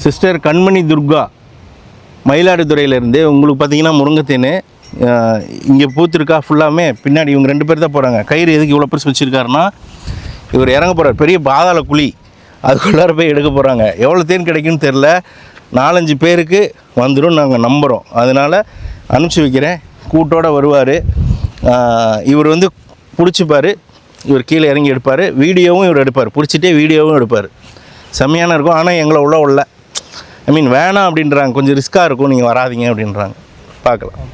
Sister கண்மணி துர்கா மயிலாடுதுறையிலேருந்து. உங்களுக்கு பார்த்தீங்கன்னா முருங்கைத்தேன் இங்கே பூத்திருக்கா ஃபுல்லாமே. பின்னாடி இவங்க 2 பேர் தான் போகிறாங்க. கயிறு எதுக்கு இவ்வளோ பெருசு வச்சுருக்காருன்னா, இவர் இறங்க போகிறார். பெரிய பாதாள குழி, அதுக்குள்ளார போய் எடுக்க போகிறாங்க. எவ்வளோ தேன் கிடைக்குன்னு தெரில. 4-5 பேருக்கு வந்துடும் நாங்கள் நம்புகிறோம். அதனால் அனுப்பிச்சி வைக்கிறேன். கூட்டோடு வருவார். இவர் வந்து பிடிச்சிப்பார். இவர் கீழே இறங்கி எடுப்பார். வீடியோவும் இவர் எடுப்பார். பிடிச்சிட்டே வீடியோவும் எடுப்பார். செம்மையான இருக்கும். ஆனால் எங்களை உள்ள ஐ மீன் வேணாம் அப்படின்றாங்க. கொஞ்சம் ரிஸ்க்காக இருக்கும், நீங்கள் வராதிங்க அப்படின்றாங்க. பார்க்கலாம்.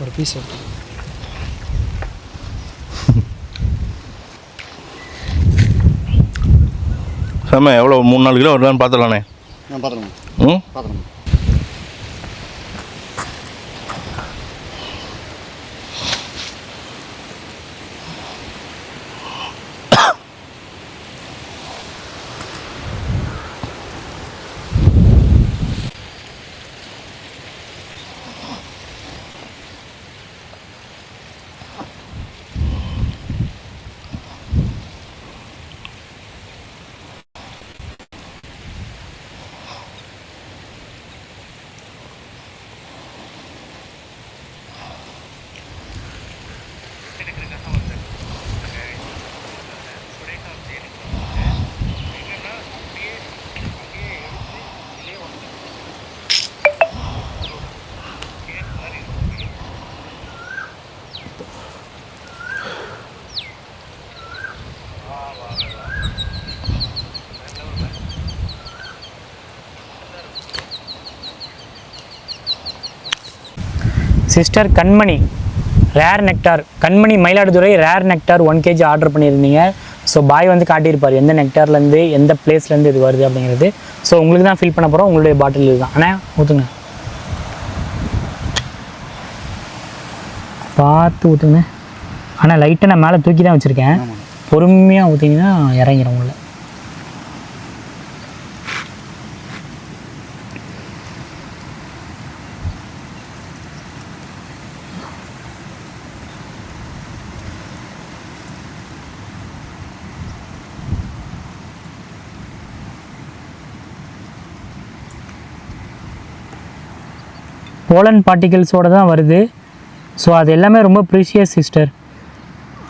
ஒரு பீஸ் செம்ம. எவ்வளோ 3-4 கிலோ வருதான்னு பார்த்துடலாண்ணே. பார்த்துக்கலாம். பார்த்துக்கலாம். சிஸ்டர் கண்மணி ரேர் நெக்டார், கண்மணி Mayiladuthurai rare nectar 1 kg order பண்ணியிருந்தீங்க. ஸோ பாய் வந்து காட்டியிருப்பார் எந்த நெக்டார்லேருந்து எந்த பிளேஸ்லேருந்து இது வருது அப்படிங்கிறது. ஸோ உங்களுக்கு தான் ஃபில் பண்ண போகிறோம். உங்களுடைய பாட்டில் இதுதான். ஆனால் ஊற்றுங்க, பார்த்து ஊற்றுங்க. ஆனால் லைட்டை நான் மேலே தூக்கி தான் வச்சுருக்கேன். பொறுமையாக ஊற்றிங்கன்னா இறங்கிடும் உள்ள. போலன் பார்ட்டிகல்ஸோடு தான் வருது. ஸோ அது எல்லாமே ரொம்ப ப்ரீஷியஸ் சிஸ்டர்.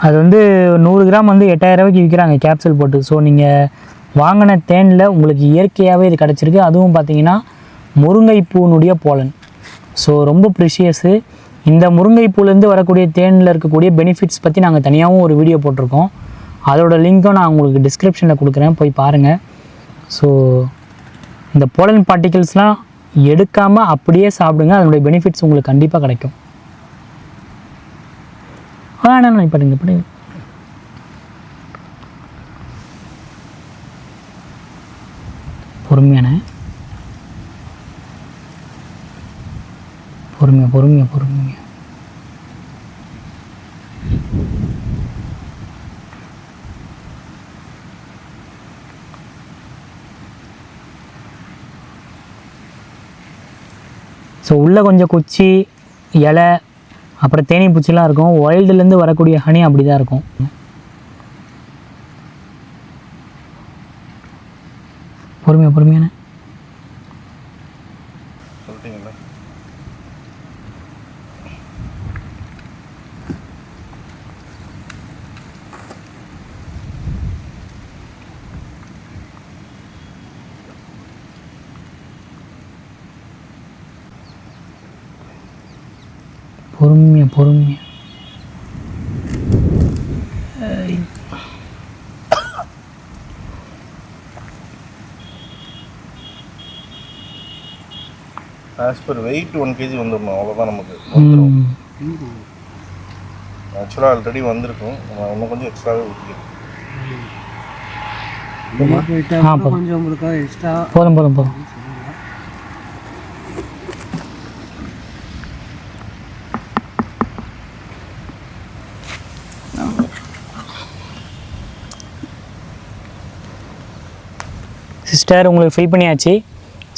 அது வந்து 100 கிராம் வந்து 8000 ரூபாய்க்கு விற்கிறாங்க கேப்சூல் போட்டு. ஸோ நீங்கள் வாங்கின தேனில் உங்களுக்கு இயற்கையாகவே இது கிடச்சிருக்கு. அதுவும் பார்த்தீங்கன்னா முருங்கைப்பூனுடைய போலன். ஸோ ரொம்ப ப்ரீஷியஸு. இந்த முருங்கைப்பூலேருந்து வரக்கூடிய தேனில் இருக்கக்கூடிய பெனிஃபிட்ஸ் பற்றி நாங்கள் தனியாகவும் ஒரு வீடியோ போட்டிருக்கோம். அதோட லிங்க்கும் நான் உங்களுக்கு டிஸ்கிரிப்ஷனில் கொடுக்குறேன், போய் பாருங்கள். ஸோ இந்த போலன் பார்ட்டிகல்ஸ்லாம் எடுக்காமல் அப்படியே சாப்பிடுங்க. அதனுடைய பெனிஃபிட்ஸ் உங்களுக்கு கண்டிப்பாக கிடைக்கும். ஆனால் படிங்க படிங்க. பொறுமையான பொறுமையாக பொறுமையாக பொறுமையாக. ஸோ உள்ளே கொஞ்சம் குச்சி இலை அப்புறம் தேனி பூச்சிலாம் இருக்கும். வைல்டுலேருந்து வரக்கூடிய ஹனி அப்படி தான் இருக்கும். பொறுமையாக பொறுமையான சொல்லிட்டீங்களா? பொறுமையாக பொறுமையாக. ஆஸ் பர் வெயிட் 1 kg வந்துடணும். அவ்வளோதான் நமக்கு வந்துடும். ஆக்சுவலாக ஆல்ரெடி வந்திருக்கும். நம்ம இன்னும் கொஞ்சம் எக்ஸ்ட்ராவே ஊற்றிக்கிறோம். போதும் போதும் போதும். சிஸ்டர் உங்களுக்கு ஃபில் பண்ணியாச்சு.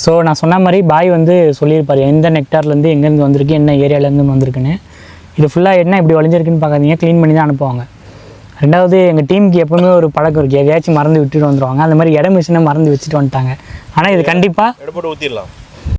ஸோ நான் சொன்ன மாதிரி பாய் வந்து சொல்லியிருப்பார் எந்த நெக்டார்லேருந்து எங்கேருந்து வந்திருக்கு, என்ன ஏரியாவிலேருந்து வந்திருக்குன்னு. இது ஃபுல்லாக என்ன இப்படி வளைஞ்சிருக்குன்னு பார்க்காதீங்க, க்ளீன் பண்ணி தான் அனுப்புவாங்க. ரெண்டாவது எங்கள் டீமுக்கு எப்போவுமே ஒரு பழக்கம் இருக்குது, எதையாச்சும் மறந்து விட்டுட்டு வந்துடுவாங்க. அந்த மாதிரி இடம் மிஷினை மறந்து வச்சுட்டு வந்துட்டாங்க. ஆனால் இது கண்டிப்பாக எடுப்போட்டு ஊற்றிடலாம்.